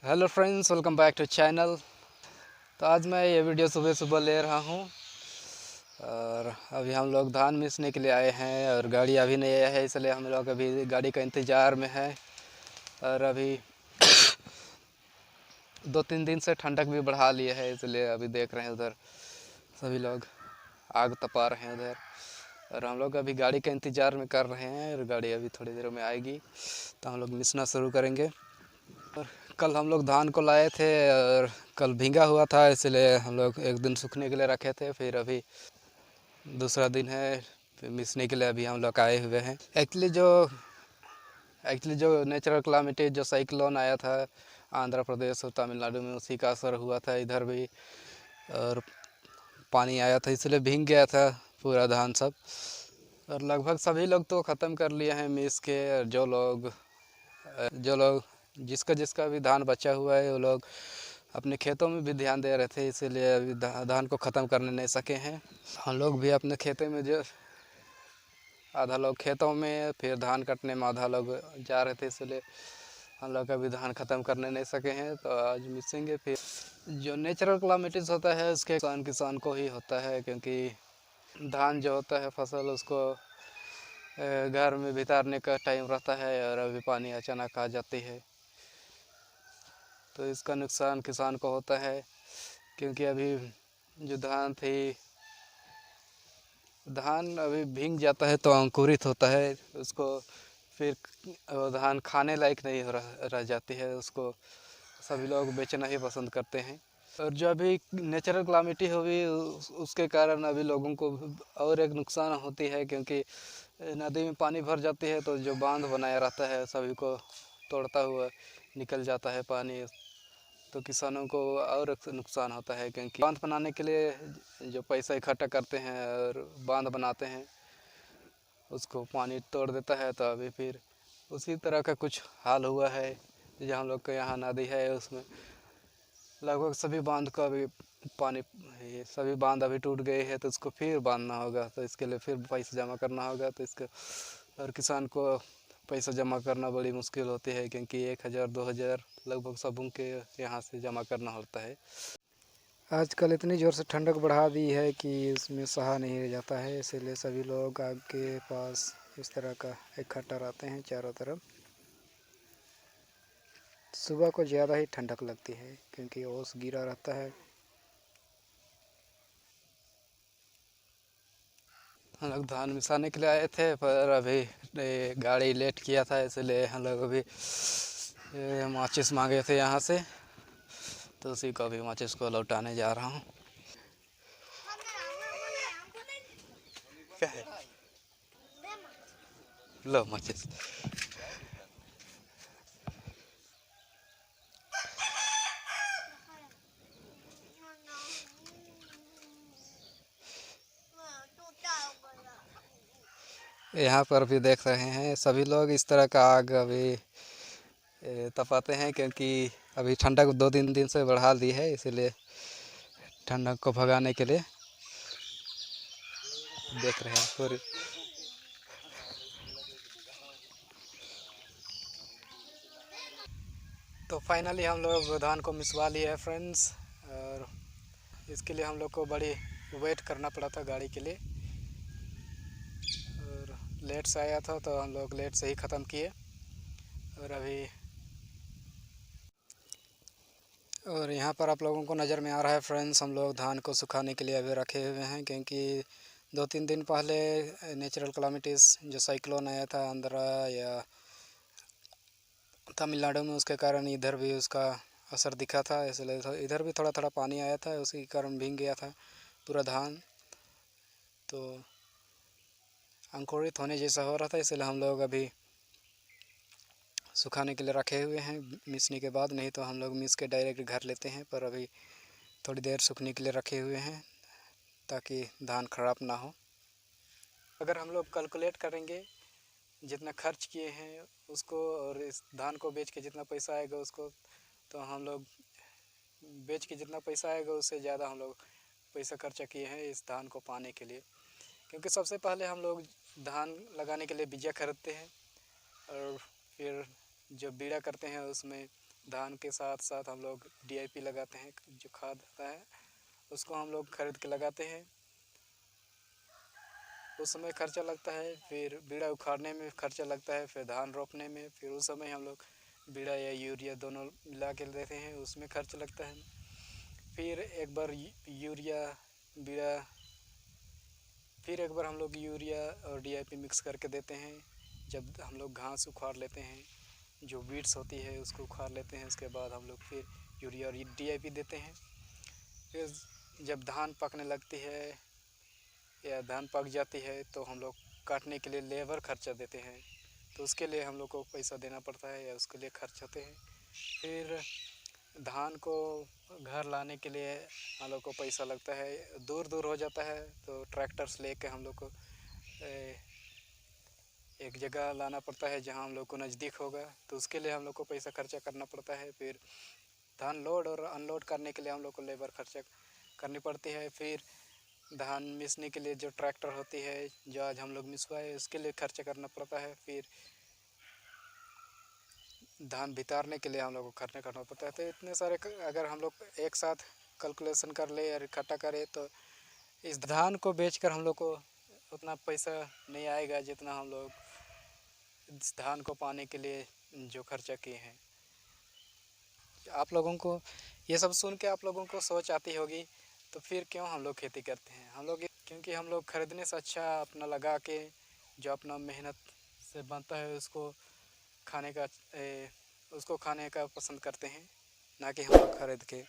Hello friends, welcome back to channel. तो आज मैं ये वीडियो सुबह सुबह ले रहा हूँ और अभी हम लोग धान मिसने के लिए आए हैं और गाड़ी अभी नहीं आया है, इसलिए हम लोग अभी गाड़ी का इंतज़ार में है। और अभी 2-3 दिन से ठंडक भी बढ़ा लिए है, इसलिए अभी देख रहे हैं उधर सभी लोग आग तपा रहे हैं उधर। और हम लोग अभी गाड़ी का इंतज़ार में कर रहे हैं और गाड़ी अभी थोड़ी देर में आएगी तो हम लोग मिसना शुरू करेंगे। और कल हम लोग धान को लाए थे और कल भींगा हुआ था, इसलिए हम लोग एक दिन सूखने के लिए रखे थे। फिर अभी दूसरा दिन है, फिर मिसने के लिए अभी हम लोग आए हुए हैं। एक्चुअली जो नेचुरल क्लामिटी जो साइक्लोन आया था आंध्र प्रदेश और तमिलनाडु में, उसी का असर हुआ था इधर भी। और पानी आया था इसलिए भीग गया था पूरा धान सब। और लगभग सभी लोग तो ख़त्म कर लिए हैं मिस के। और जो लोग जिसका जिसका भी धान बचा हुआ है वो लोग अपने खेतों में भी ध्यान दे रहे थे, इसीलिए अभी धान को ख़त्म करने नहीं सके हैं। हम लोग भी अपने खेतों में जो आधा लोग खेतों में, फिर धान कटने में आधा लोग जा रहे थे, इसलिए हम लोग अभी धान ख़त्म करने नहीं सके हैं। तो आज मिसेंगे। फिर जो नेचुरल क्लामिटीज़ होता है उसके किसान को ही होता है, क्योंकि धान जो होता है फसल उसको घर में बितारने का टाइम रहता है और अभी पानी अचानक आ जाती है तो इसका नुकसान किसान को होता है। क्योंकि अभी जो धान अभी भीग जाता है तो अंकुरित होता है, उसको फिर धान खाने लायक नहीं रह जाती है, उसको सभी लोग बेचना ही पसंद करते हैं। और जो अभी नेचुरल क्लामिटी हुई उसके कारण अभी लोगों को और एक नुकसान होती है, क्योंकि नदी में पानी भर जाती है तो जो बांध बनाया रहता है सभी को तोड़ता हुआ निकल जाता है पानी। तो किसानों को और नुकसान होता है, क्योंकि बांध बनाने के लिए जो पैसा इकट्ठा करते हैं और बांध बनाते हैं उसको पानी तोड़ देता है। तो अभी फिर उसी तरह का कुछ हाल हुआ है। जो हम लोग के यहाँ नदी है उसमें लगभग सभी बांध को अभी पानी, ये सभी बांध अभी टूट गए हैं तो उसको फिर बांधना होगा, तो इसके लिए फिर पैसा जमा करना होगा। तो इसका और किसान को पैसा जमा करना बड़ी मुश्किल होती है, क्योंकि 1000-2000 लगभग सबों के यहाँ से जमा करना होता है। आजकल इतनी ज़ोर से ठंडक बढ़ा दी है कि उसमें सहा नहीं जाता है, इसीलिए सभी लोग आग के पास इस तरह का इकट्ठा रहते हैं चारों तरफ। सुबह को ज़्यादा ही ठंडक लगती है क्योंकि ओस गिरा रहता है। हम लोग धान मिसाने के लिए आए थे, पर अभी गाड़ी लेट किया था, इसलिए हम लोग अभी माचिस मांगे थे यहाँ से, तो उसी को अभी माचिस को लौटाने जा रहा हूँ। क्या है? लो माचिस। यहाँ पर भी देख रहे हैं सभी लोग इस तरह का आग अभी तपाते हैं, क्योंकि अभी ठंडक 2-3 दिन से बढ़ा दी है, इसीलिए ठंडक को भगाने के लिए देख रहे हैं पूरी। तो फाइनली हम लोग धान को मिसवा लिए है फ्रेंड्स। और इसके लिए हम लोग को बड़ी वेट करना पड़ा था गाड़ी के लिए, और लेट से आया था तो हम लोग लेट से ही ख़त्म किए। और यहाँ पर आप लोगों को नज़र में आ रहा है फ्रेंड्स, हम लोग धान को सुखाने के लिए अभी रखे हुए हैं, क्योंकि 2-3 दिन पहले नेचुरल क्लामिटीज़ जो साइक्लोन आया था आंध्रा या तमिलनाडु में, उसके कारण इधर भी उसका असर दिखा था, इसलिए इधर भी थोड़ा थोड़ा पानी आया था, उसी के कारण भीग गया था पूरा धान। तो अंकुरित होने जैसा हो रहा था, इसलिए हम लोग अभी सुखाने के लिए रखे हुए हैं मिसने के बाद। नहीं तो हम लोग मिस के डायरेक्ट घर लेते हैं, पर अभी थोड़ी देर सूखने के लिए रखे हुए हैं ताकि धान ख़राब ना हो। अगर हम लोग कैलकुलेट करेंगे जितना खर्च किए हैं उसको और इस धान को बेच के जितना पैसा आएगा उसको, तो हम लोग बेच के जितना पैसा आएगा उससे ज़्यादा हम लोग पैसा खर्चा किए हैं इस धान को पाने के लिए। क्योंकि सबसे पहले हम लोग धान लगाने के लिए बीजा खरीदते हैं, और फिर जब बीड़ा करते हैं उसमें धान के साथ साथ हम लोग DAP लगाते हैं, जो खाद होता है उसको हम लोग खरीद के लगाते हैं। उस समय खर्चा लगता है, फिर बीड़ा उखाड़ने में खर्चा लगता है, फिर धान रोपने में, फिर उस समय हम लोग बीड़ा या यूरिया दोनों मिला के देते हैं, उसमें खर्च लगता है। फिर एक बार यूरिया बीड़ा फिर एक बार हम लोग यूरिया और DAP मिक्स करके देते हैं। जब हम लोग घास उखाड़ लेते हैं, जो वीड्स होती है उसको उखाड़ लेते हैं, उसके बाद हम लोग फिर यूरिया और DAP देते हैं। फिर जब धान पकने लगती है या धान पक जाती है तो हम लोग काटने के लिए लेबर खर्चा देते हैं, तो उसके लिए हम लोग को पैसा देना पड़ता है या उसके लिए खर्च होते हैं। फिर धान को घर लाने के लिए हम लोग को पैसा लगता है। दूर दूर हो जाता है तो ट्रैक्टर्स लेके हम लोग को एक जगह लाना पड़ता है जहां हम लोग को नज़दीक होगा, तो उसके लिए हम लोग को पैसा खर्चा करना पड़ता है। फिर धान लोड और अनलोड करने के लिए हम लोग को लेबर खर्चा करनी पड़ती है। फिर धान मिसने के लिए जो ट्रैक्टर होती है, जो आज हम लोग मिसवाए, उसके लिए खर्चा करना पड़ता है। फिर धान भितारने के लिए हम लोग को खर्चा करना पड़ता है। तो इतने सारे अगर हम लोग एक साथ कैलकुलेशन कर ले और इकट्ठा करें तो इस धान को बेचकर हम लोग को उतना पैसा नहीं आएगा जितना हम लोग इस धान को पाने के लिए जो खर्चा किए हैं। आप लोगों को ये सब सुन के आप लोगों को सोच आती होगी, तो फिर क्यों हम लोग खेती करते हैं? हम लोग क्योंकि हम लोग खरीदने से अच्छा अपना लगा के जो अपना मेहनत से बनता है उसको खाने का उसको खाने का पसंद करते हैं, ना कि हम लोग खरीद के।